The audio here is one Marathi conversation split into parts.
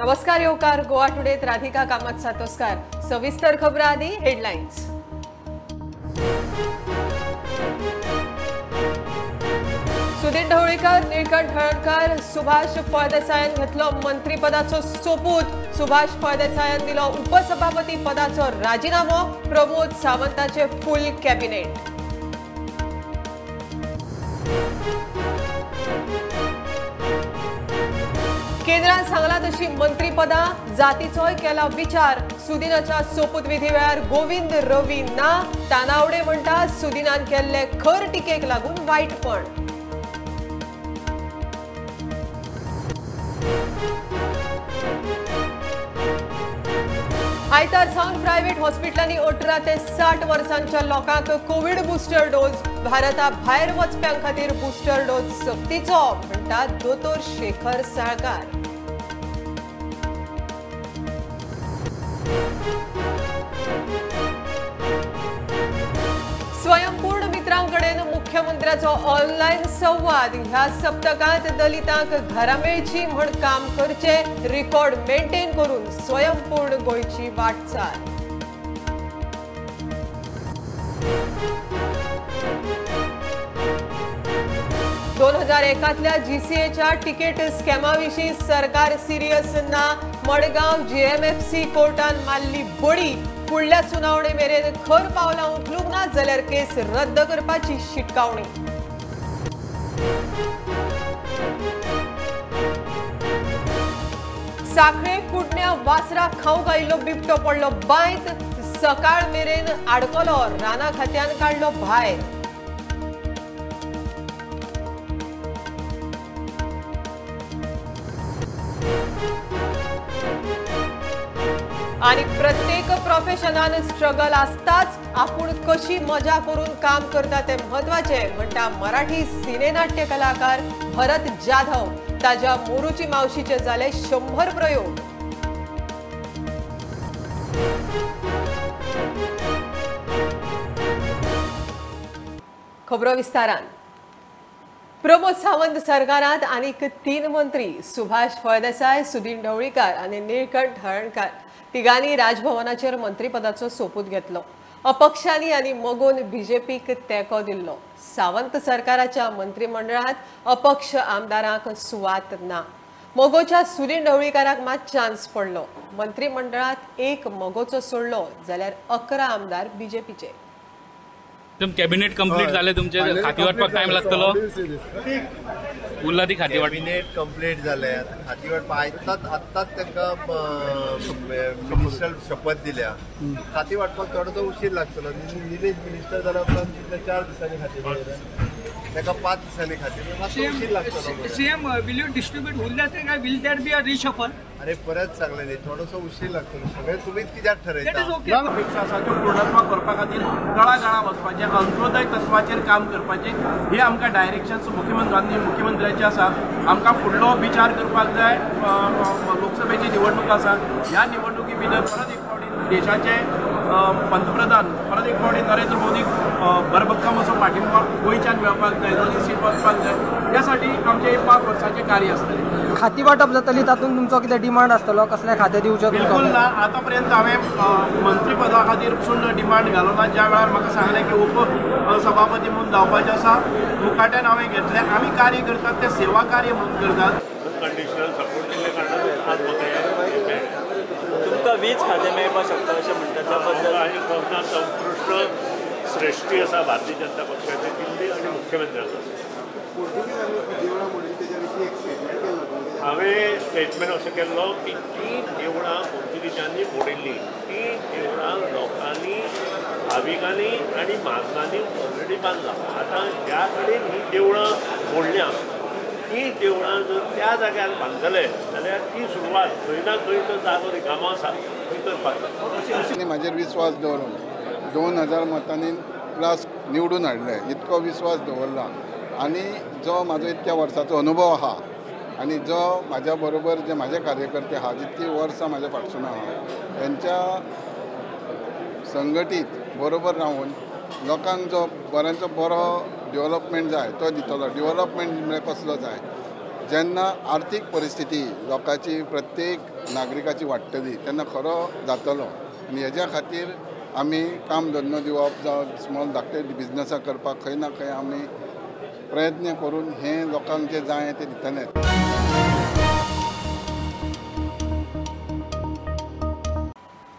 नमस्कार योकार गोवा टुडेत राधिका कामत सातोस्कार। सविस्तर खबर आधी हेडलाइन्स। सुदीन ढवळीकर, नीलकंठ हळदकर, सुभाष फळदेसायान घेतलो मंत्रीपदाचो सोपूत। सुभाष फळदेसायान दिलो उपसभापती पदाचो राजीनामो। प्रमोद सावंताचे फुल कॅबिनेट। केंद्रान सांगला तशी मंत्रीपदा जातीचोय केला विचार। सुदिनाच्या सोपूत विधी वेळार गोविंद रवी ना तानावडे म्हणटा सुदिनान केल्ले खर टिकेक लागून वाईटपण। आयतार सावन प्रायव्हेट हॉस्पिटलांनी 18 ते 60 वर्सांच्या लोकांक कोविड बुस्टर डोस। भारता भायर वचप्यां खातीर बुस्टर डोस सक्तीचो म्हणटा दोतोर शेखर साळकार। स्वयंपूर्ण मित्रांकडेन मुख्यमंत्र्याचो ऑनलाईन संवाद। ह्या सप्तकांत दलितांक घरा मेळची म्हण काम करचे, रिकॉर्ड मेंटेन करून स्वयंपूर्ण गोंयची वाटचाल। दोन 2001 जीसीएच्या तिकेट स्कॅमाविशीं सरकार सिरियस ना। मडगांव जीएमएफसी कोर्टान मारली बळी। फुडल्या सुनावणे मेरेन खर पावलां उखलूंक ना जाल्यार केस रद्द करपाची शिटकावणी। साखळे कुडण्या वासराक खावंक आयिल्लो बिबटो पडलो बांयत। सकाळ मेरेन आडकलो, राना खात्यान काडलो भायर। आणि प्रत्येक प्रोफेशनान स्ट्रगल असताच, आपूण कशी मजा करून काम करता ते महत्वाचे म्हणटा मराठी सिनेनाट्य कलाकार भरत जाधव। ताज्या मोरूची मावशीचे जाले 100 प्रयोग। खबरो विस्तारान। प्रमोद सावंत सरकारात आनीक 3 मंत्री सुभाष फळदेसाय, सुदीन ढवळीकर आणि नीलकंठ हळदकर तिगांनी राजभवनाचेर मंत्रीपदाचो सोपूत घेतलो। अपक्षांनी आनी मगोन बीजेपीक तेंको दिल्लो। सावंत सरकाराच्या मंत्रिमंडळात अपक्ष आमदारांक सुवात ना। मगोच्या सुदीन ढवळीकराक मात चान्स पडलो। मंत्रिमंडळात एक मगोचो सोडलो जाल्यार 11 आमदार बीजेपीचे। कॅबिनेट कंप्लीट झाले, तुमचे खाती वाटपाक टाइम लागतलो। उरला ती खाती वाट कॅबिनेट कंप्लीट जाले। खाती वाटपाक आत्ताच तांकां मिनिस्टर शपथ दिल्या। खाती वाटपाक थोडोसो उशीर लागतलो। निलेश मिनिस्टर जाल्या उपरांत 4 दिसांनी खाती वाटप, ताका 5 दिसांनी खाती मातसो उशीर लागतलो। सीएम विल यू डिस्ट्रीब्यूट उरल्या ते काय will there be a reshuffle? अरे परत सांगले न्ही, थोडोसो उशीर लागतलो। सगळे तुमीच कित्याक ठरयता? अपेक्षा आसा त्यो पूर्णत्वाक करपा खातीर तळागाळा वचपाचें, अंत्योदय तत्वाचेर काम करपाचें हे आमकां डायरेक्शन्स मुख्यमंत्र्याचे आसा। आमकां फुडलो विचार करपाक जाय। लोकसभेची निवडणूक आसा। ह्या निवडणुकी भितर परत एक फावटी देशाचे पंतप्रधान परत एक फावटी नरेंद्र मोदीक भरभक्कम असो पाठिंबा गोंयच्यान मेळपाक जाय, दोनूय सीट वचपाक जाय। त्यासाठी आमचे 5 वर्सांचे कार्य आसतलें। खाती वाटप जातली, तातूंत तुमचो कितें डिमांड आसतलो? कसले खाते दिवचे? बिलकुल ना। आतां पर्यंत हांवें मंत्रीपदा खातीर पसून डिमांड घालो ना। ज्या वेळार म्हाका सांगलें की उपसभापती म्हणून जावपाचें आसा, मुखाट्यान हांवें घेतलें। आमी कार्य करतात ते सेवा कार्य म्हणून करतात। कंडिशनल सपोर्ट दिल्ले कारणान आज तुमकां 20 खातें मेळपाक शकता अशें म्हणटात, त्या बद्दल आनी कोणाक संपुश्ट श्रेष्ठी आसा भारतीय जनता पक्षाची दिल्ली आनी मुख्यमंत्र्याचो। हांवें स्टेटमेंट अशें केल्लो की 3 देवळां पोर्तुगीजांनी मोडिल्लीं, 3 देवळां लोकांनी, भाविकांनी आनी म्हाजनांनी ऑलरेडी बांदलां। आतां ज्या कडेन हीं देवळां मोडल्यां, ती देवळां जर त्या जाग्यार बांदतले जाल्यार ती सुरवात खंय ना खंय तो जागो रिकामो आसा थंय करपाक जाय। म्हाजेर विश्वास दवरून 2000 मतांनी प्लस निवडून हाडले, इतको विश्वास दवरला। आनी जो म्हाजो इतक्या वर्साचो अनुभव आहा आनी जो म्हाज्या बरोबर जे म्हाजे कार्यकर्ते आहा, जितकी वर्सां म्हाज्या फाटसून आहा, तेंच्या संघटीत बरोबर रावन लोकांक जो बऱ्यांचो बरो डेव्हलपमेंट जाय तो दितलो। डेव्हलपमेंट म्हणजे कसलो जाय जेन्ना आर्थीक परिस्थिती लोकांची प्रत्येक नागरिकाची वाडटली तेन्ना खरो जातलो आनी हेज्या खातीर आमी काम धंदो दिवप जावं स्मॉल धाकटे बिजनसां करपाक खंय ना खंय आमी प्रयत्न करून हें लोकांक जें जाय तें दितलेच.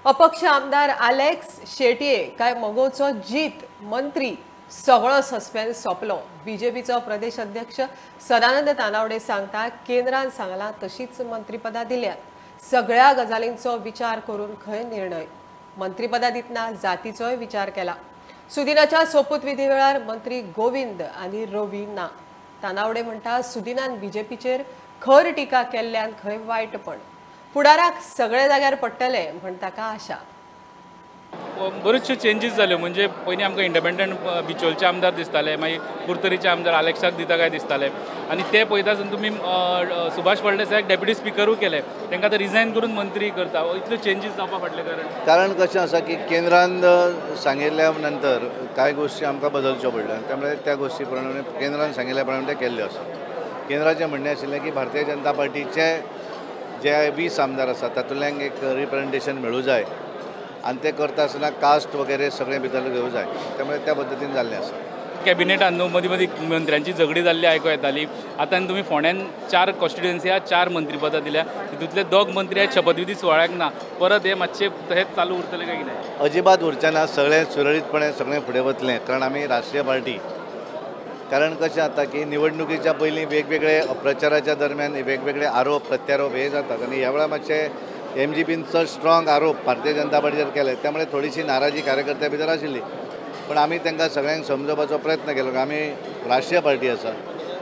अपक्ष आमदार अलेक्स शेटये काय मगोचो जीत मंत्री सगळो सस्पेन्स सोंपलो. बीजेपीचो प्रदेश अध्यक्ष सदानंद तानावडे सांगता केंद्रान सांगलां तशीच मंत्रीपदां दिल्यात. सगळ्या गजालींचो विचार करून खंय निर्णय. मंत्रीपदां दितना जातीचोय विचार केला. सुदिनाच्या सोपूत विधी वेळार मंत्री गोविंद आनी रवी ना. तानावडे म्हणटा सुदिनान बीजेपीचेर खर टिका केल्ल्यान खंय वायटपण. फुडाराक सगळे जाग्यार पडटले म्हण ताका आशा. बऱ्योचश्यो चेंजीस जाल्यो. म्हणजे पयलीं आमकां इंडिपेंडंट बिचोलचे आमदार दिसताले, मागीर कुर्तरीचे आमदार अलेक्साक दिता काय दिसताले आनी ते पळयता आसतना तुमी सुभाष फळदेसायाक डेप्युटी स्पिकरूय केले, तांकां आतां रिजायन करून मंत्री करता. इतल्यो चेंजीस जावपा फाटलें कारण कशें आसा की केंद्रान सांगिल्ल्या नंतर कांय गोश्टी आमकां बदलच्यो पडल्या. त्यामुळे त्या गोश्टी प्रमाणे केंद्रान सांगिल्ल्या प्रमाणे ते केल्ल्यो आसा. केंद्राचें म्हणणें आशिल्लें की भारतीय जनता पार्टीचे जे 20 आमदार आसात तातूंतल्यान एक रिप्रेझेंटेशन मेळूं जाय आनी ते करता आसतना कास्ट वगैरे सगळें भितर घेवं जाय. त्यामुळे त्या पद्दतीन जाल्लें आसा. कॅबिनेटान न्हू मदीं मदीं मंत्र्यांची झगडी जाल्ली आयकूं येताली. आतां तुमी फोंड्यान 4 कॉन्स्टिट्युएन्सी 4 मंत्रीपदां दिल्या. तितूंतले 2 मंत्री आयज शपथविधी सुवाळ्याक ना. परत हे मातशें हेच चालू उरतलें काय कितें? अजिबात उरचें ना. सगळें सुरळीतपणे सगळें फुडें वतलें. कारण आमी राष्ट्रीय पार्टी. कारण कशें जाता की निवडणुकीच्या पयलीं वेगवेगळे प्रचाराच्या दरम्यान वेगवेगळे आरोप प्रत्यारोप हे जातात आनी ह्या वेळार मातशे MGPन चड स्ट्रॉंग आरोप भारतीय जनता पार्टीचेर केले. त्यामुळे थोडीशी नाराजी कार्यकर्त्या भितर आशिल्ली. पण आमी तांकां सगळ्यांक समजोवपाचो प्रयत्न केलो की आमी राष्ट्रीय पार्टी आसा.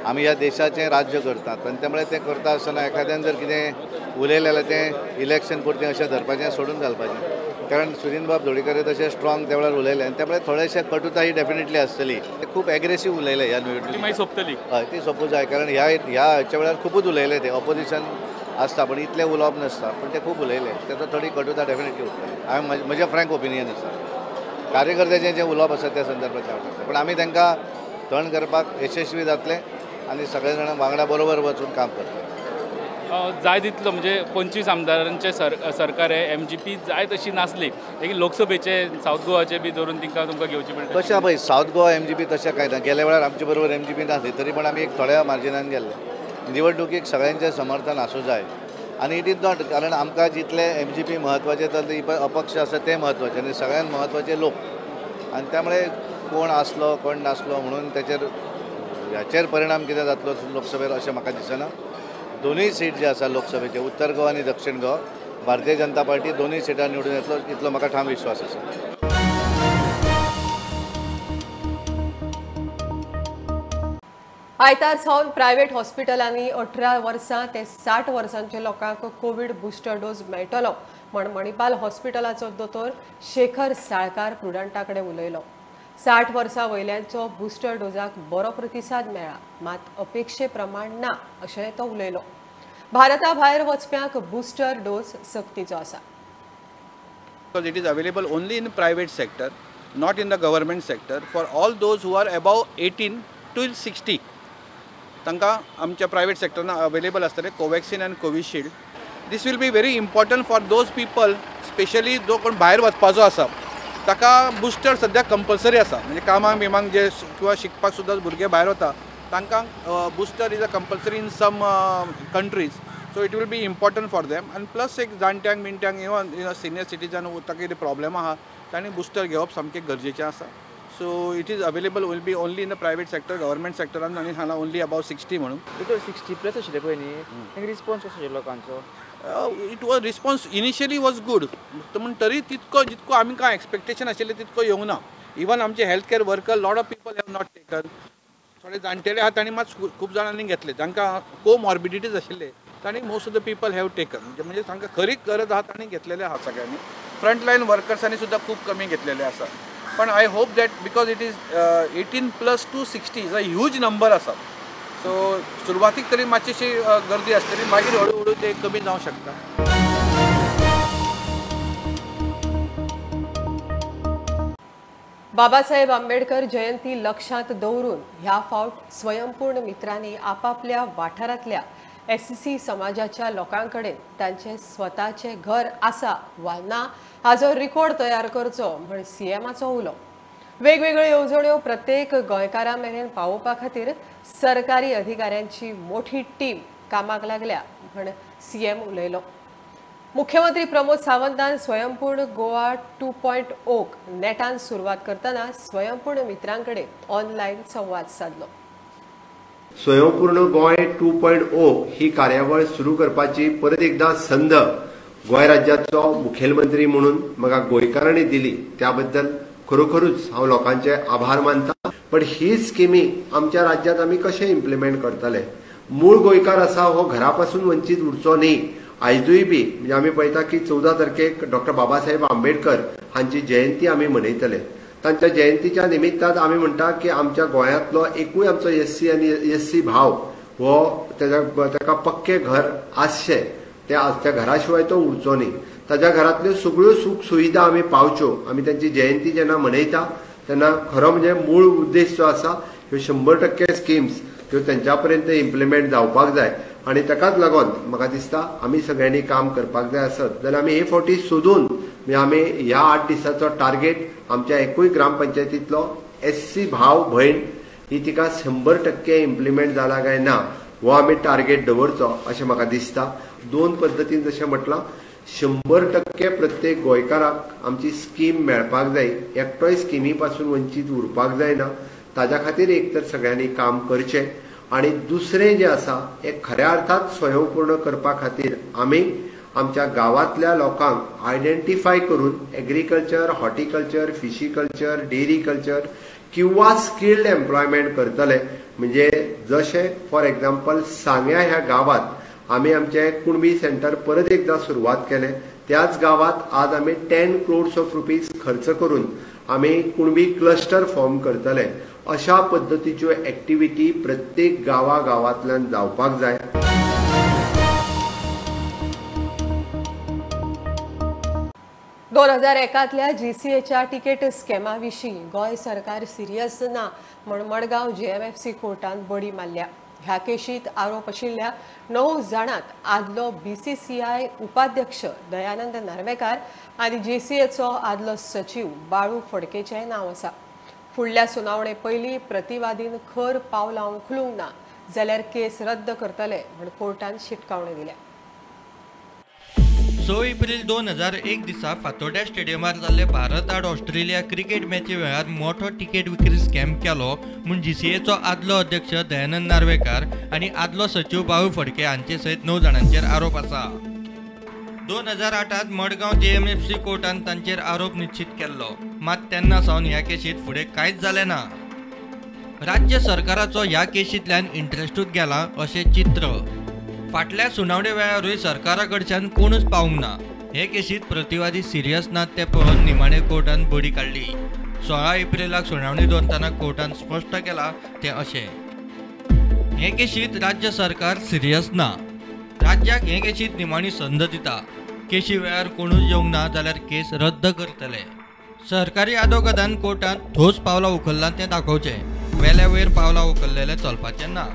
आमी ह्या देशाचें राज्य करतात आनी त्यामुळे ते करता आसतना एखाद्यान जर कितें उलयलें जाल्यार तें इलेक्शन पुरतें अशें धरपाचें सोडून घालपाचें. कारण सुदीन बाब धोडीकर तशें स्ट्रॉंग त्या वेळार उलयलें आनी त्यामुळे थोडेशें कटुता ही डेफिनेटली आसतली. ते खूब एग्रेसीव उलयले ह्या निवडणुकीत. मागीर सोंपतली. हय ती सोंपूं जाय. कारण ह्याच्या वेळार खूबच उलयले ते. ऑपोजिशन आसता पण इतलें उलोवप नासता पण ते खूब उलयले. ताचो थोडी कटुता डेफिनेटली उरतली. हांवें म्हजें फ्रँक ओपिनियन आसा. कार्यकर्त्याचें जें उलोवप आसा त्या संदर्भांत हांव पण आमी तांकां थंड करपाक यशस्वी जातले आनी सगळे जाण वांगडा बरोबर वचून काम करतले. जाय तितलो म्हणजे 25 आमदारांचे सरकार हे MGP जाय तशी नासली. लेकीन लोकसभेचे साऊथ गोवाचे बी धरून तुमकां घेवची पडटा. कशें पळय साऊथ गोवा MGP तशें कांय ना. गेल्या वेळार आमचे बरोबर MGP नासली तरी पण आमी एक थोड्या मार्जिनान गेल्ले. निवडणुकीक सगळ्यांचें समर्थन आसूं जाय आनी इट इज नॉट कारण आमकां जितले MGP म्हत्वाचे जातले अपक्ष आसा ते म्हत्वाचे आनी सगळ्यांत म्हत्वाचे लोक आनी त्यामुळे कोण आसलो कोण नासलो म्हणून ह्याचेर परिणाम कितें जातलो लोकसभेर अशें म्हाका दिसना. दोनूय सीट जे आसा लोकसभेचे उत्तर गोवा आनी दक्षिण गोवा भारतीय जनता पार्टी दोनूय सिटां निवडून येतलो इतलो म्हाका ठाम विश्वास आसा. आयतार सावन प्रायव्हेट हॉस्पिटलांनी 18 वर्सां ते 60 वर्सांच्या लोकांक कोविड बुस्टर डोस मेळटलो म्हण मणिपाल हॉस्पिटलाचो दोतोर शेखर साळकार प्रुडंटाकडे उलयलो. 60 वर्सां वयल्यांचो बुस्टर डोजाक बरो प्रतिसाद मेळ्ळा मात अपेक्षे प्रमाण ना अशें तो उलयलो. भारता भायर वचप्यांक बुस्टर डोस सक्तीचो आसा. Because it is available only in private sector, not in the government sector. For all those who are above 18 till 60, तांकां आमच्या प्रायवेट सेक्टरान अवेलेबल आसतले कोवॅक्सिन आनी Covishield. This will be very important for those people specially जो कोण भायर वचपाचो आसा ताका बुस्टर सद्या कंपल्सरी आसा. म्हणजे कामाक बिमांक जे किंवा शिकपाक सुद्दां भुरगे भायर वता तांकां booster is a compulsory in some countries. So it will be important for them आनी प्लस एक जाणट्यांक बिणट्यांक इवन सिनियर सिटीजन ताका कितें प्रॉब्लेम आहा तांणी बुस्टर घेवप सामकें गरजेचें आसा. So it is available will be only in the private sector, government sector and हांगा only about 60 म्हणून. बिकॉज 60 प्लस आशिल्ले पळय न्ही तांकां रिस्पॉन्स कसो आशिल्लो लोकांचो. It was response initially was good पूण तरी तितको जितको आमी कांय एक्सपेक्टेशन आशिल्लें तितको येवंक ना. इवन आमचे health care worker lot of people have not taken. थोडे जाणटेले आहा तांणी मात खूब जाणांनी घेतले जांकां कोमॉर्बिडिटीज आशिल्ले तांणी most of the people have taken. म्हणजे तांकां खरी गरज आहा तांणी घेतलेले आहा सगळ्यांनी. फ्रंटलायन वर्कर्सांनी सुद्दां खूब कमी घेतलेले आसा. पण I hope that because it is 18+ to 60 is a huge number आसा. सो सुरवातीक तरी मातशीशी गर्दी आसतली मागीर हळू हळू ते कमी जावंक शकता. बाबासाहेब आंबेडकर जयंती लक्षात दवरून ह्या फावट स्वयंपूर्ण मित्रांनी आपापल्या वाठारातल्या एससी समाजाच्या लोकांकडेन तांचे स्वताचे घर आसा वा ना हाचो रिकॉर्ड तयार करचो म्हण सीएमाचो उलो. वेगवेगळ्यो येवजण्यो प्रत्येक गोंयकारा मेरेन पावोवपा खातीर सरकारी अधिकाऱ्यांची मोठी टीम कामाक लागल्या म्हण सीएम उलयलो. मुख्यमंत्री प्रमोद सावंतान स्वयंपूर्ण गोवा 2.0 नेटान सुरवात करतना स्वयंपूर्ण मित्रांकडे ऑनलायन संवाद साधलो. स्वयंपूर्ण गोय 2.0 ही कार्यावळ सुरू करपाची परत एकदा संद गोंय राज्याचो मुखेलमंत्री म्हणून म्हाका गोंयकारांनी दिली त्याबद्दल खरोखरूच हांव लोकांचे आभार मानता. पण ही स्किमी आमच्या राज्यांत आमी कशें इम्प्लिमेंट करतले. मूळ गोंयकार आसा हो घरापासून वंचीत उरचो न्ही. आयजूय बी म्हणजे आमी पळयता की 14 तारखेक डॉक्टर बाबासाहेब आंबेडकर हांची जयंती आमी मनयतले. तांच्या जयंतीच्या निमित्तान आमी म्हणटा की आमच्या गोंयांतलो एकूय आमचो एससी आनी एससी भाव हो ताका पक्के घर आसचे त्या घरा शिवाय तो उरचो न्ही. ताच्या घरांतल्यो सगळ्यो सूख सुविधा आमी पावच्यो. आमी तांची जयंती जेन्ना मनयता तेन्ना खरो म्हणजे मूळ उद्देश जो आसा ह्यो 100% स्किम्स ह्यो तेंच्या पर्यंत इम्प्लिमेंट जावपाक जाय आनी ताकाच लागून म्हाका दिसता आमी सगळ्यांनी काम करपाक जाय आसत जाल्यार आमी हे फावटी सोदून म्हणजे आमी ह्या 8 दिसाचो टार्गेट आमच्या एकूय ग्रामपंचायतींतलो एससी भाव भयण ही तिका 100% इम्प्लिमेंट जाला काय ना हो आमी टार्गेट दवरचो अशें म्हाका दिसता. 2 पद्दतीन जशें म्हटलां 100% प्रत्येक गोंयकाराक आमची स्कीम मेळपाक जाय. एकटोय स्किमी पासून वंचीत उरपाक जायना. ताज्या खातीर एक तर सगळ्यांनी काम करचें आनी दुसरें जें आसा एक खऱ्या अर्थात स्वयंपूर्ण करपा खातीर आमी आमच्या गांवांतल्या लोकांक आयडेंटिफाय करून एग्रीकल्चर, हॉर्टिकल्चर, फिशीकल्चर, डेरी कल्चर किंवा स्किल्ड एम्प्लॉयमेंट करतले. म्हणजे जशें फॉर एक्झाम्पल सांग्या ह्या गांवांत आमी आमचें कुणबी सेंटर परत एकदा सुरवात केलें. त्याच गांवांत आज आमी 10 crores of rupees खर्च करून आमी कुणबी क्लस्टर फॉर्म करतले. अशा पद्दतीच्यो एक्टिविटी प्रत्येक गांवांतल्यान जावपाक जाय. दोन 2001 GCAच्या तिकेट स्कॅमा विशीं गोंय सरकार सिरियस ना म्हण मडगांव JMFC कोर्टान बडी मारल्या. ह्या केशींत आरोप आशिल्ल्या 9 जाणांत आदलो BCCI उपाध्यक्ष दयानंद नार्वेकार आनी GCAचो आदलो सचिव बाळू फडकेचें नांव आसा. फुडल्या सुनावणे पयलीं प्रतिवादीन खर पावलां उखलूंक ना जाल्यार केस रद्द करतले म्हण कोर्टान शिटकावणी दिल्या. 6 एप्रिल 2001 दिसा फातोड्या स्टेडियमार जाल्ले भारत आड ऑस्ट्रेलिया क्रिकेट मॅची वेळार मोठो तिकेट विक्री स्कॅम केलो म्हूण GCAचो आदलो अध्यक्ष दयानंद नार्वेकार आनी आदलो सचिव बाळू फडके हांचे सयत 9 जाणांचेर आरोप आसा. 2008 मडगांव JMFC कोर्टान तांचेर आरोप निश्चित केल्लो. मात तेन्ना सावन ह्या केशींत फुडें कांयच जालें ना. राज्य सरकाराचो ह्या केशींतल्यान इंट्रस्टूच गेला अशें चित्र. फाटल्या सुनावणे वेळारूय सरकारा कडच्यान कोणूच पावूंक ना. हे केशींत प्रतिवादी सिरियस नात ते पळोवन निमाणे कोर्टान बडी काडली. 16 एप्रिलाक सुनावणी दवरतना कोर्टान स्पश्ट केला तें अशें. हे केशींत राज्य सरकार सिरियस ना. राज्याक हे केशींत निमाणी संद दिता. केशी वेळार कोणूच येवंक ना जाल्यार केस रद्द करतले. सरकारी आदोगादान कोर्टान ठोस पावलां उखल्लां तें दाखोवचें. वेल्या वयर पावलां उखल्लेलें चलपाचें ना.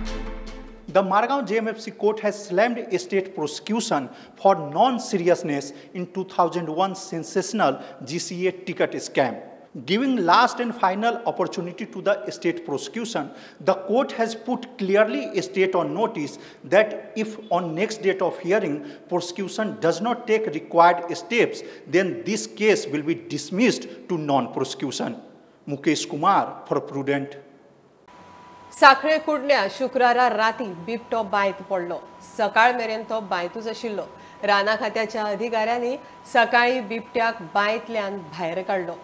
The Margao JMFC court has slammed a state prosecution for non-seriousness in 2001 sensational GCA ticket scam. Giving last and final opportunity to the state prosecution, the court has put clearly a state on notice that if on next date of hearing prosecution does not take required steps, then this case will be dismissed to non-prosecution. Mukesh Kumar for Prudent. साखळे कुडण्या शुक्रारा राती बिबटो बायत पडलो. सकाळ मेरेन तो बायतूच आशिल्लो. राना खात्याच्या अधिकाऱ्यांनी सकाळी बिबट्याक बायतल्यान भायर काडलो.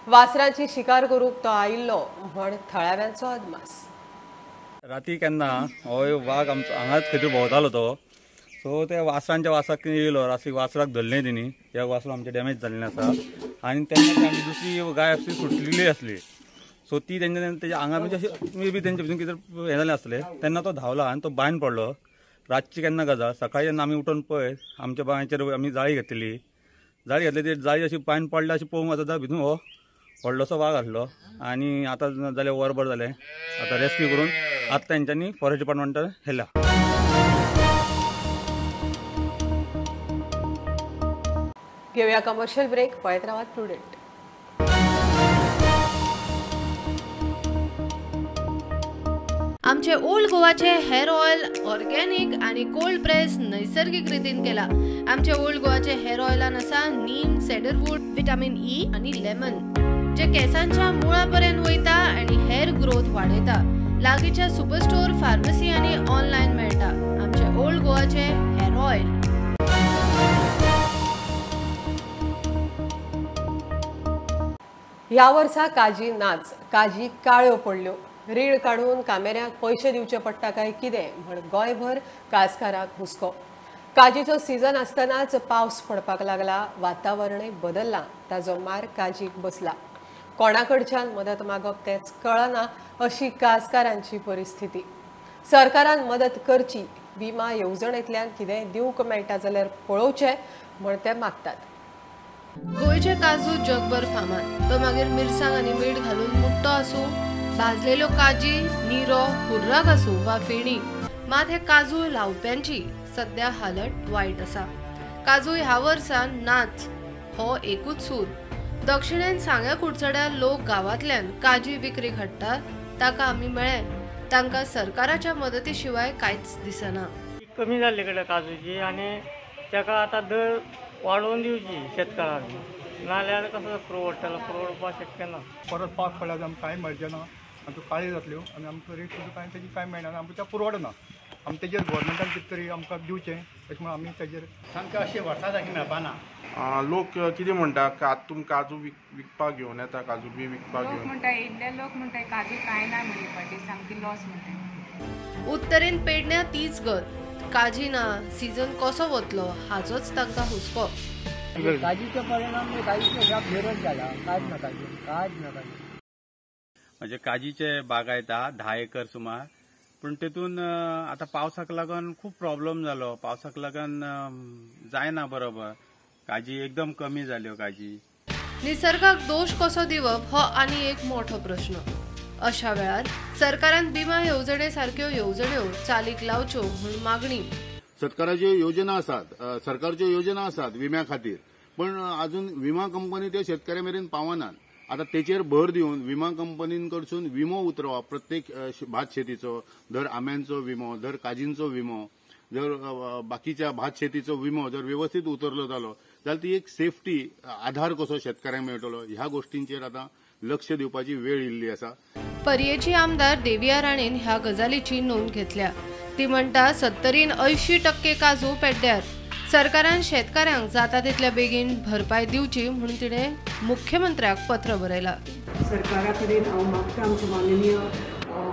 वासरांची शिकार करूंक तो आयिल्लो म्हण थळाव्यांचो अदमास. राती केन्ना हो वाघ आमचो हांगाच खंय भोंवतालो तो. सो ते वासराक येयलो. राती वासराक धरलें तेणी. ह्या वासरो आमचे डॅमेज जाल्लें आसा आनी तेन्ना दुसरी गाय आसली सुटलेली आसली. सो ती तेंच्या हांगा म्हणजे अशें मे बी तेंच्या भितर कितें हें जालें आसलें. तेन्ना तो धांवला आनी तो बायन पडलो. रातची केन्ना गजाल. सकाळी जेन्ना आमी उठून पळय आमच्या बांयाचेर आमी जाळी घेतली. जाळी घेतली ती जाळी अशी बायन पडल्या अशी पळोवंक वता भितर हो व्हडलोसो वाघ आसलो आणि आता जाल्यार वरभर जाले आता रेस्क्यू करून आता तेंच्यांनी फॉरेस्ट डिपार्टमेंटान व्हेला. घेऊया कमर्शियल ब्रेक. पळत राहात प्रुडंट. आमचे ओल्ड गोवाचे हेअर ऑयल ऑर्गॅनिक आणि कोल्ड प्रेस नैसर्गिक रितीन केला. आमचे ओल्ड गोवाचे हेअर ऑयलान आसा नीम, सेडरवूड, विटामिन ई आणि लेमन, जे केसांच्या मुळापर्यंत वयता आणि हेअर ग्रोथ वाडयता. लागींच्या सुपरस्टोर, फार्मसी आणि ऑनलाईन मेळटा. आमचे ओल्ड गोवाचे हेअर ऑयल. ह्या वर्सा काजी नाच, काजी काळ्यो पडल्यो. रीण काढून कामेऱ्याक पयशे दिवचे पडटा काय कितें म्हण गोंयभर काजकाराक हुस्को. काजीचो सीझन आसतनाच पावस पडपाक लागला, वातावरणय बदलला, ताजो मार काजीक बसला. कोणाकडच्यान मदत मागप तेच कळना अशी काजकारांची परिस्थिती. सरकारान मदत करची, विमा येवजणेंतल्यान कितेंय दिवंक मेळटा जाल्यार पळोवचें म्हण ते मागतात. गोंयचे काजू जगभर फामाद. तो मागीर मिरसांग आनी मीठ घालून मुट्टो आसूं, भाजलेल्यो काजी, निरो, हुर्राक आसूं वा फेणी, मात हे काजू लावप्यांची सध्या हालत वायट आसा. काजू ह्या वर्सान नाच हो एकूच सूर. दक्षिणेन सांग्या कुडचड्या लोक गांवांतल्यान काजी विक्रीक हाडटात, ताका आमी मेळ्ळे. तांकां सरकाराच्या मदती शिवाय कांयच दिसना. कमी जाल्ले कडे काजूची आनी ताका आतां दर वाडोवन दिवची शेतकारांक, नाल्यार कसो परवडटलो, परवडपाक शक्य ना. परत पावस पडल्यार आमकां कांय मेळचें ना, आमकां काळी जातल्यो आनी आमकां रेट सुद्दां कांय तेजी कांय मेळना, आमकां तें परवडना. आमी तेजेर गोवोरमेंटान कितें तरी आमकां दिवचें अशें म्हणून आमी तेजेर सामकें अशें वर्सां जागी मेळपाना. लोक कितें म्हणटा तुमी काजू विकपाक घेवन येता, काजू बी विकपाक घेवन म्हणटा, येयल्ले लोक म्हणटा काजू कांय ना म्हणले फाटी, सामकी लॉस म्हणटा. उत्तरेन पेडण्या तीच गत. काजी ना, सीझन कसो वतलो हाचोच तांकां हुस्को. काजीचो परिणाम काजीचो घेरच जाला, काज ना काजी. म्हणजे काजीचे बागायता 10 एकर सुमार, पण तेतून आता पावसाक लागून खूप प्रॉब्लेम जालो. पावसाक लागून जायना बरोबर, काजी एकदम कमी जाल्यो काजी. निसर्गाक दोष कसो दिवप हो आनी एक मोठो प्रश्न. अशा वेळार सरकारान विमा येवजणे सारक्यो येवजण्यो चालीक लावच्यो म्हूण मागणी. सरकाराच्यो योजना आसात, सरकारच्यो योजना आसात विम्या खातीर, पण अजून विमा कंपनी ते शेतकऱ्या मेरेन पावनात. आता तेचेर भर दिवन विमा कंपनीन कडसून विमो उतरवप, प्रत्येक भात शेतीचो, धर आंब्यांचो विमो, धर काजींचो विमो, जर बाकीच्या भात शेतीचो विमो जर व्यवस्थित उतरलो जालो जाल्यार ती एक सेफ्टी आधार कसो शेतकऱ्यांक मेळटलो, ह्या गोष्टींचेर आता लक्ष दिवपाची वेळ येयल्ली आसा. पर्येची आमदार देविया राणेन ह्या गजालीची नोंद घेतल्या. ती म्हणटा 70-80% काजू पेड्ड्यार. सरकारान शेतकऱ्यांक जाता तितल्या बेगीन भरपाय दिवची म्हणून तिणें मुख्यमंत्र्याक पत्र बरयलां. सरकारा कडेन हांव मागता आमच्या माननीय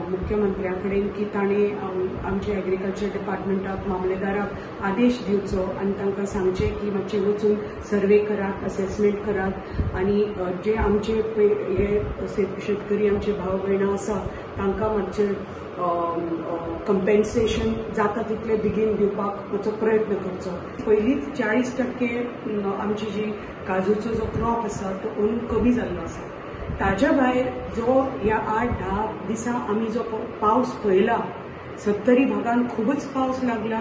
मुख्यमंत्र्या कडेन की ताणें आमच्या एग्रीकल्चर डिपार्टमेंटाक मामलेदाराक आदेश दिवचो आनी तांकां सांगचें की मातशें वचून सर्वे करात, असेसमेंट करात आनी जे आमचे हे शेतकरी आमचे भाव भयणां आसा तांकां मातशें कंपेन्सेशन जाता तितले बेगीन दिवपाक मातसो प्रयत्न करचो. पयलींच 40% आमची जी काजूचो जो क्रॉप आसा तो अंदून कमी जाल्लो आसा. ताज्या भायर जो ह्या 8-10 दिसां आमी जो पावस पळयला, 70 भागांत खूबच पावस लागला.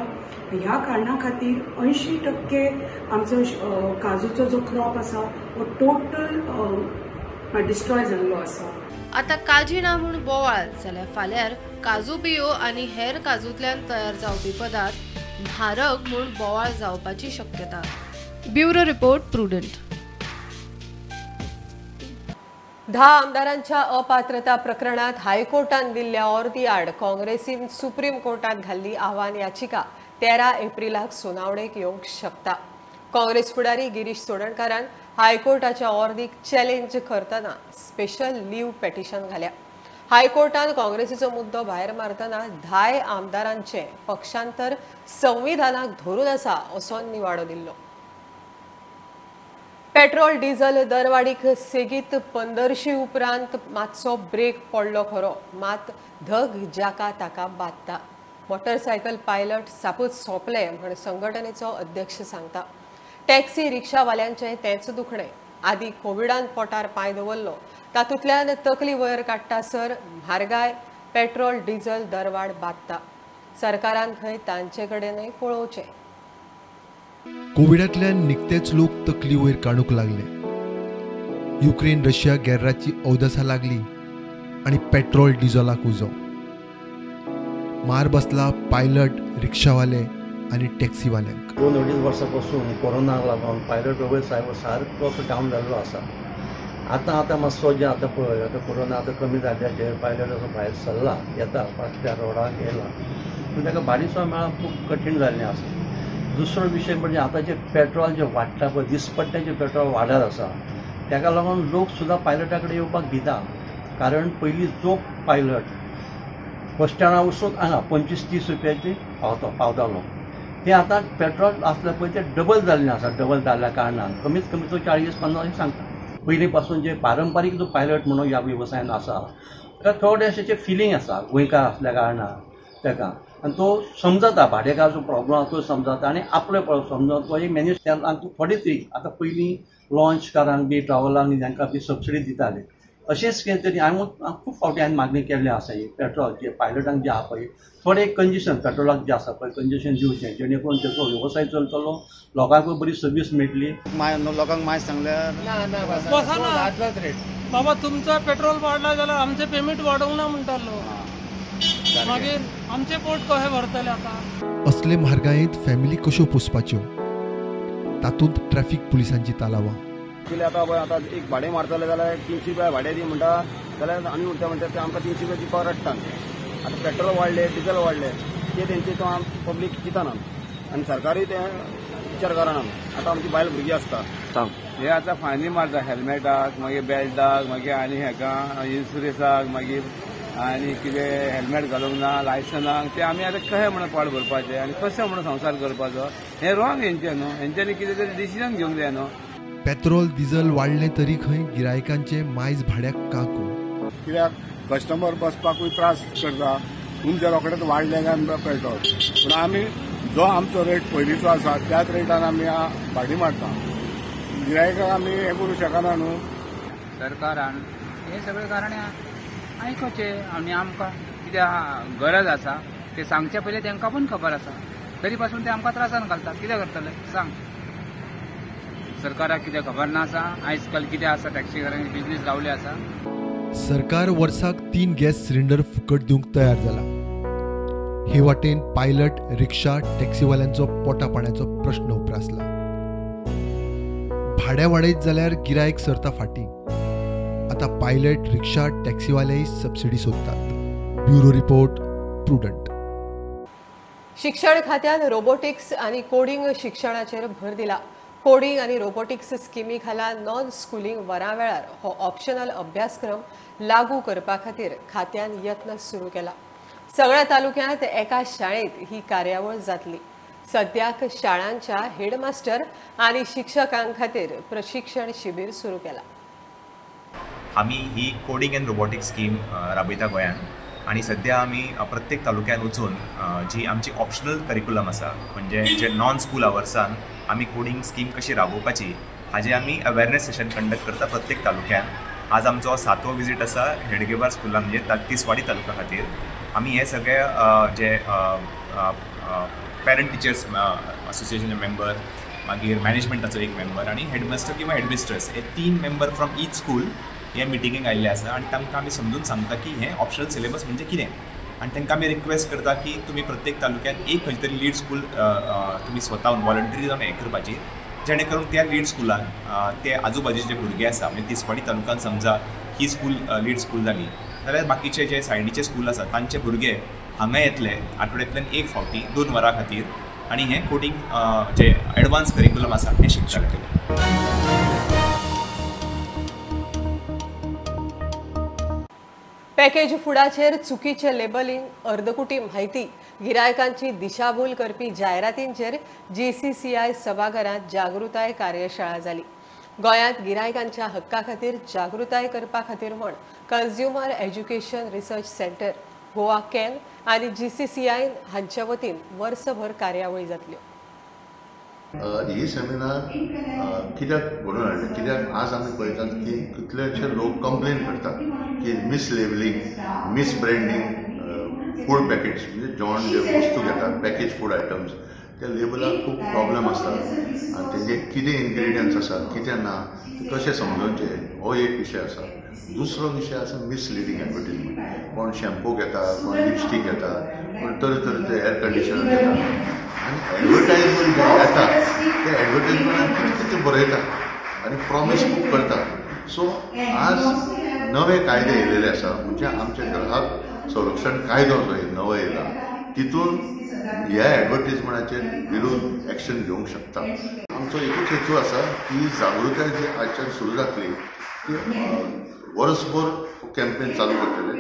ह्या कारणां खातीर 80% आमचो काजूचो जो क्रॉप आसा तो टोटल डिस्ट्रॉय जाल्लो आसा. आता काजी ना म्हूण बोवाळ जाल्यार फाल्यार काजू बियो आनी हेर काजूंतल्यान तयार जावपी पदार्थ म्हारग म्हूण बोवाळ जावपाची शक्यता. Bureau report, prudent. 10 आमदारांच्या अपात्रता प्रकरणात हायकोर्टान दिल्ल्या अर्दी आड काँग्रेसीन सुप्रीम कोर्टात घाल्ली आव्हान याचिका 13 एप्रिलाक सुनावणेक येवंक शकता. काँग्रेस फुडारी गिरीश चोडणकारान हायकोर्टाच्या अर्दीक चॅलेंज करतना स्पेशल लीव पेटिशन घाल्या. हायकोर्टान काँग्रेसीचो मुद्दो भायर मारतना 10 आमदारांचे पक्षांतर संविधानाक धरून आसा असो निवाडो दिल्लो. पेट्रोल डिझेल दरवाडीक सेगीत 1500 उपरांत मातसो ब्रेक पडलो खरो, मात धग जाका ताका बादता. मोटरसायकल पायलट सापूच सोंपले म्हण संघटनेचो अध्यक्ष सांगता. टॅक्सी रिक्षावाल्यांचे तेच दुखणे. आदी कोविडान पोटार पांय दवरलो तातूंतल्यान तकली वयर काडटासर म्हारगाय पेट्रोल डिझल दरवाड बादता सरकारान खंय तांचे कडेनय पळोवचें. कोविडांतल्यान निकतेच लोक तकली वयर काडूंक लागले. युक्रेन रशिया गॅर्राची अवदसा लागली आनी पेट्रोल डिझलाक उजो. मार बसला पायलट रिक्षावाले आनी टॅक्सीवाल्यांक. 2-2.5 वर्सांपासून कोरोनाक लागून पायलट वेवसाय सारको डावन जाल्लो आसा. आतां मातसो जें आतां पळय आतां कोरोना आतां कमी जाल्ल्याचेर पायलट असो भायर सरला येता फाटल्या रोडाक येयला पूण ताका भाडीचो मेळप खूब कठीण जाल्लें आसा. दुसरो विशय म्हणजे आतां जें पेट्रोल जें वाडटा पळय दिसपट्टें जें पेट्रोल वाडत आसा ताका लागून लोक सुद्दां पायलटा कडेन येवपाक भिता. कारण पयलीं जो पायलट बस स्टँडार वचून हांगा 25-30 रुपयाची पावतालो ते आतां पेट्रोल आसलें पळय तें डबल जाल्लें आसा. डबल जाल्ल्या कारणान कमीत कमी तो 40-50 सांगता. पयलीं पासून जे पारंपारीक जो पायलट म्हणून ह्या वेवसायान आसा ताका थोडें अशें फिलींग आसा गोंयकार आसल्या कारणान ताका आनी तो समजता भाडेकार जो प्रॉब्लम आसा तो समजता आनी आपले समजता तो एक मॅनेज थोडी तरी आतां पयलीं लॉन्चकारांक बी ट्रॅव्हलांक तांकां बी सबसिडी दिताले. अशेंच कितें तरी खूब फावटी हांवें मागणी केल्ली आसा ही पेट्रोल जे पायलटांक जे आसा पळय थोडें कंडिशन पेट्रोलाक जे आसा पळय कंडिशन दिवचें जेणे करून तेचो वेवसाय चलतलो लोकांकूय बरी सर्वीस मेळटली. लोकांक माय सांगल्यार बाबा तुमचा पेट्रोल वाडला जाल्यार आमचें पेमेंट वाडोवंक ना म्हणटालो मागीर आमचे पोट कशें भरतले आतां. असले म्हारगायेंत फॅमिली कश्यो पोसपाच्यो तातूंत ट्रॅफिक पुलिसांची तालावां. आतां एक भाडें मारतले जाल्यार 300 रुपया भाडें दी म्हणटा जाल्यार आमी उरता म्हणटा ते आमकां 300 रुपया दिवपाक रडटात. आतां पेट्रोल वाडले डिझल वाडले ते तेंचे तो पब्लीक चिंतना आनी सरकारूय ते विचार करना. आतां आमची बायल भुरगीं आसता हे आतां फायनी मारता हेल्मेटाक मागीर बेल्टाक मागीर आनी हेका इन्शुरन्साक मागीर आनी कितें हेल्मेट घालूंक ना लायसनाक ते आमी आतां कशें म्हणून पाड भरपाचें आनी कशें म्हणून संवसार करपाचो हें रॉंग हेंचें न्हू. हेंच्यांनी कितें तरी डिसिजन घेवंक जाय न्हू. पेट्रोल डिझल वाडले तरी खंय गिरायकांचे मायज भाड्याक कांकू. कित्याक कस्टमर बसपाकूय त्रास करता तुमच्या रोखडेच वाडले काय पेट्रोल पूण आमी जो आमचो रेट पयलींचो आसा त्याच रेटान आमी भाडी मारता. गिरायकाक आमी हें करूं शकना न्हू. सरकारान हे सगळे कारणे आयकोचें आनी आमकां कितें गरज आसा ते सांगचे पयलीं तांकां पण खबर आसा तरी पासून ते आमकां त्रासान घालतात. कितें करतले सांग. सरकाराक कितें खबर ना आसा आयज काल कितें आसा टॅक्सीकारांनी बिजनेस लावले आसा. सरकार वर्साक 3 गॅस सिलिंडर फुकट दिवंक तयार जाला. हे वाटेन पायलट रिक्षा टॅक्सीवाल्यांचो पोटा पाण्याचो प्रश्न उप्रासला. भाड्या वाडयत जाल्यार गिरायक सरता फाटीं. आता पायलट रिक्षा टॅक्सीवालेय सबसिडी सोदतात. Bureau report prudent. शिक्षण खात्यान रोबोटिक्स आनी कोडिंग शिक्षणाचेर भर दिला. कोडिंग आनी रोबोटिक्स स्किमी खाला नॉन स्कुलिंग वरां वेळार हो ऑप्शनल अभ्यासक्रम लागू करपा खातीर खात्यान यत्न सुरू केला. सगळ्या तालुक्यांत एका शाळेत ही कार्यावळ जातली. सद्याक शाळांच्या हेडमास्टर आनी शिक्षकां खातीर प्रशिक्षण शिबीर सुरू केला. आमी ही कोडिंग एंड रोबोटिक्स स्कीम राबयता गोंयांत आनी सद्या आमी प्रत्येक तालुक्यान वचून जी आमची ऑप्शनल करिक्युलम आसा म्हणजे जे नॉन स्कूल आवर्सान आमी कोडिंग स्कीम कशी राबोवपाची हाजे आमी अवेरनेस सेशन कंडक्ट करता प्रत्येक तालुक्यान. आज आमचो 7वो विजीट आसा हेडगेवार स्कुलान म्हणजे तिसवाडी तालुका खातीर. आमी हे सगळे जे पेरंट टिचर्स असोसिएशनचे मेंबर मागीर मॅनेजमेंटाचो एक मेंबर आनी हेडमास्टर किंवा हेडमिस्ट्रेस हे 3 मेंबर फ्रॉम ईच स्कूल हे मिटिंगेक आयिल्ले आसा आनी तांकां आमी समजून सांगता की हे ऑप्शनल सिलेबस म्हणजे कितें आनी तांकां आमी रिक्वेस्ट करता की तुमी प्रत्येक तालुक्यात एक खंय तरी लीड स्कूल तुमी स्वताहून वॉलंटरी जावन हें करपाची जेणे करून त्या लीड स्कुलान ते आजूबाजूचे जे भुरगे आसा म्हणजे तिसवाडी तालुक्यान समजा ही स्कूल लीड स्कूल जाली जाल्यार बाकीचे जे सायडीचे स्कूल आसा तांचे भुरगे हांगा येतले आठवड्यांतल्यान एक फावटी 2 वरां खातीर आनी हें कोडिंग जे एडवान्स करिक्युलम आसा हें शिकताले. पॅकेज फुडाचेर चुकीचे लेबलिंग अर्दकुटी म्हायती गिरायकांची दिशाभूल करपी जायरातींचेर GCCI सभाघरांत जागृताय कार्यशाळा जाली. गोंयांत गिरायकांच्या हक्का खातीर जागृताय करपा खातीर म्हण consumer education research centre, Goa can आनी GCCI हांचे वतीन वर्सभर कार्यावळी जातल्यो. ही सेमिनार कित्याक म्हणून हाडले, कित्याक आज आमी पळयतात की कितलेशे लोक कंप्लेन करतात की मिसलेबलिंग, मिस ब्रँडिंग फूड पॅकेट्स, म्हणजे जेवण जे वस्तू घेतात पॅकेज फूड आयटम्स, त्या लेबलाक खूब प्रॉब्लेम आसता आनी तेजे कितें इन्ग्रेडियंट्स आसा कितें ना ते कशें समजोवचे हो एक विशय आसा. दुसरो विशय आसा मिसलिडींग एडवर्टिजमेंट. कोण शॅम्पू घेता, कोण लिपस्टीक घेता, कोण तरेतरेचे एअर कंडिशनर घेता आनी एडवर्टायजमेंट जे येता ते एडवर्टायजमेंटान कितें कितें बरयतात आनी प्रॉमीस खूब करतात. सो आज नवे कायदे येयलेले आसा, म्हणजे आमचे ग्राहक संरक्षण कायदो जो नवो येयला तितून ह्या एडवर्टिजमेंटाचेर विरोध एक्शन घेवंक शकता. आमचो एकूच हेतू आसा की जागृताय जी आजच्यान सुरू जातली ती वर्सभर कॅम्पेन चालू करतले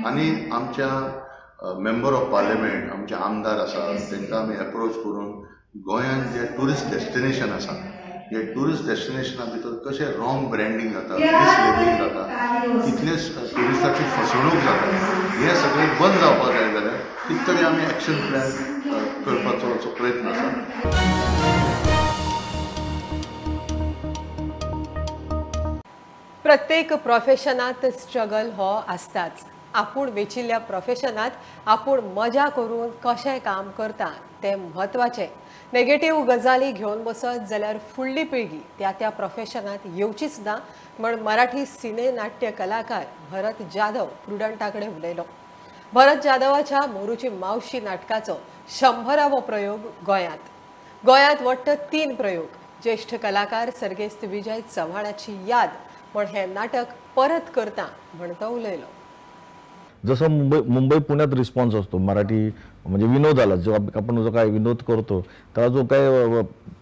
आनी आमच्या मेंबर ऑफ पार्लिमेंट, आमचे आमदार आसा तांकां आमी एप्रोच करून गोंयांत जे ट्युरिस्ट डेस्टिनेशन आसा हे ट्युरिस्ट डेस्टिनेशना भितर कशें रॉंग ब्रँडिंग जाता, मिसलेबलिंग जाता, कितलेच ट्युरिस्टाची फसवणूक जाता, हे सगळें बंद जावपाक जाय जाल्यार कितें तरी आमी एक्शन प्लॅन करपाचो प्रयत्न आसा. प्रत्येक प्रोफेशनात स्ट्रगल हो आसताच. आपूण वेचिल्ल्या प्रोफेशनात आपूण मजा करून कशें काम करता तें म्हत्वाचें. नेगेटिव्ह गजाली घेवन बसत जाल्यार फुडली पिळगी त्या प्रोफेशनात येवचीच ना म्हण मराठी सिने नाट्य कलाकार भरत जाधव प्रुडंटाकडे उलयलो. भरत जाधवाच्या मोरूची मावशी नाटकाचो 100वा प्रयोग गोंयांत वट्ट 3 प्रयोग. ज्येष्ठ कलाकार सर्गेस्त विजय चव्हाणाची याद म्हण हे नाटक परत करता म्हण तो उलयलो. जसं मुंबई पुण्यात रिस्पॉन्स असतो मराठी म्हणजे विनोदाला, जो आपण जो काय विनोद करतो त्याला जो काय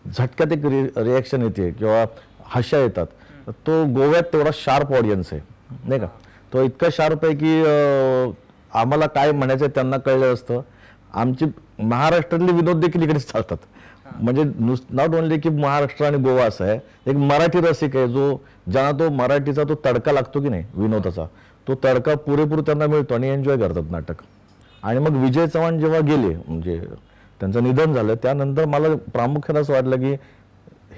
झटक्यात एक रिॲक्शन येते किंवा हास्या येतात, तो गोव्यात तेवढा शार्प ऑडियन्स आहे नाही का. तो इतका शार्प आहे की आम्हाला काय म्हणायचं त्यांना कळलं असतं. आमची महाराष्ट्रातले विनोद देखील इकडेच चालतात. म्हणजे नॉट ओनली की महाराष्ट्र आणि गोवा असं आहे, एक मराठी रसिक आहे जो ज्यांना तो मराठीचा तो तडका लागतो की नाही विनोदाचा, तो तडका पुरेपूर त्यांना मिळतो आणि एन्जॉय करतात नाटक. आणि मग विजय चव्हाण जेव्हा गेले, म्हणजे त्यांचं निधन झालं, त्यानंतर मला प्रामुख्याने असं वाटलं की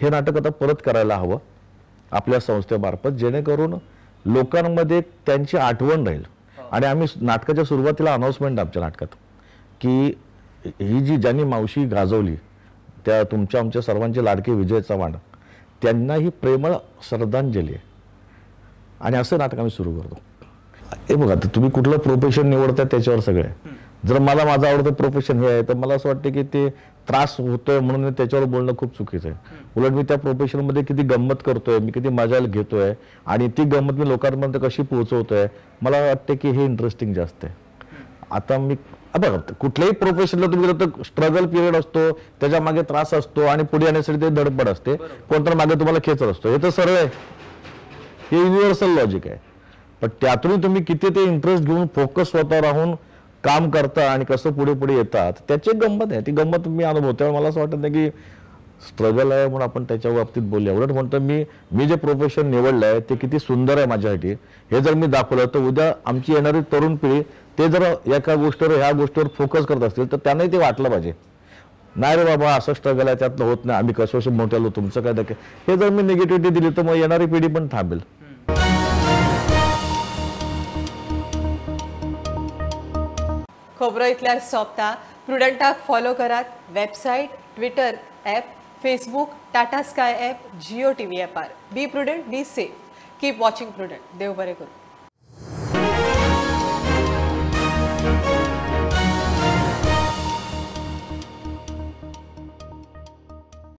हे नाटक आता परत करायला हवं आपल्या संस्थेमार्फत, जेणेकरून लोकांमध्ये त्यांची आठवण राहील. आणि आम्ही नाटकाच्या सुरुवातीला अनाउन्समेंट आमच्या नाटकात की ही जी ज्यांनी मावशी गाजवली त्या तुमच्या आमच्या सर्वांचे लाडके विजय चव्हाण, त्यांना ही प्रेमळ श्रद्धांजली आहे. आणि असं नाटक आम्ही सुरू करतो. हे बघा, तुम्ही कुठलं प्रोफेशन निवडताय त्याच्यावर सगळे. जर मला माझं आवडतं प्रोफेशन हे आहे तर मला असं वाटतं की ते त्रास होतोय म्हणून त्याच्यावर बोलणं खूप चुकीचं आहे. उलट मी त्या प्रोफेशनमध्ये किती गंमत करतोय, मी किती मजा घेतोय आणि ती गंमत मी लोकांपर्यंत कशी पोहोचवतोय, मला वाटतं की हे इंटरेस्टिंग जास्त आहे. आता मी बघा, कुठल्याही प्रोफेशनला तुम्ही स्ट्रगल पिरियड असतो, त्याच्या मागे त्रास असतो आणि पुढे येण्यासाठी ते धडपड असते, कोणतर मागे तुम्हाला खेचत असतो. हे तर सरळ आहे, हे युनिव्हर्सल लॉजिक आहे. पण त्यातून तुम्ही किती ते इंटरेस्ट घेऊन फोकस स्वतः राहून काम करता आणि कसं पुढे पुढे येतात त्याची गंमत आहे. ती गंमत मी अनुभवतो. मला असं वाटत नाही की स्ट्रगल आहे म्हणून आपण त्याच्या बाबतीत बोलूया. एवढंच म्हणतो मी जे प्रोफेशन निवडलं आहे ते किती सुंदर आहे माझ्यासाठी हे जर मी दाखवलं तर उद्या आमची येणारी तरुण पिढी ते जर एका गोष्टीवर ह्या गोष्टीवर फोकस करत असतील तर त्यांनाही ते वाटलं पाहिजे, नाही रे बाबा असं स्ट्रगल आहे त्यातलं होत नाही, आम्ही कसं मोठे आलो, तुमचं काय देखील. हे जर मी निगेटिव्हिटी दिली तर मग येणारी पिढी पण थांबेल. खबरो इतल्यार सोंपता. प्रुडंटाक फॉलो करात. Website, Twitter app, Facebook, Tata Sky app, Jio TV ॲपार. Be Prudent, be safe. Keep watching Prudent. देव बरें करूं.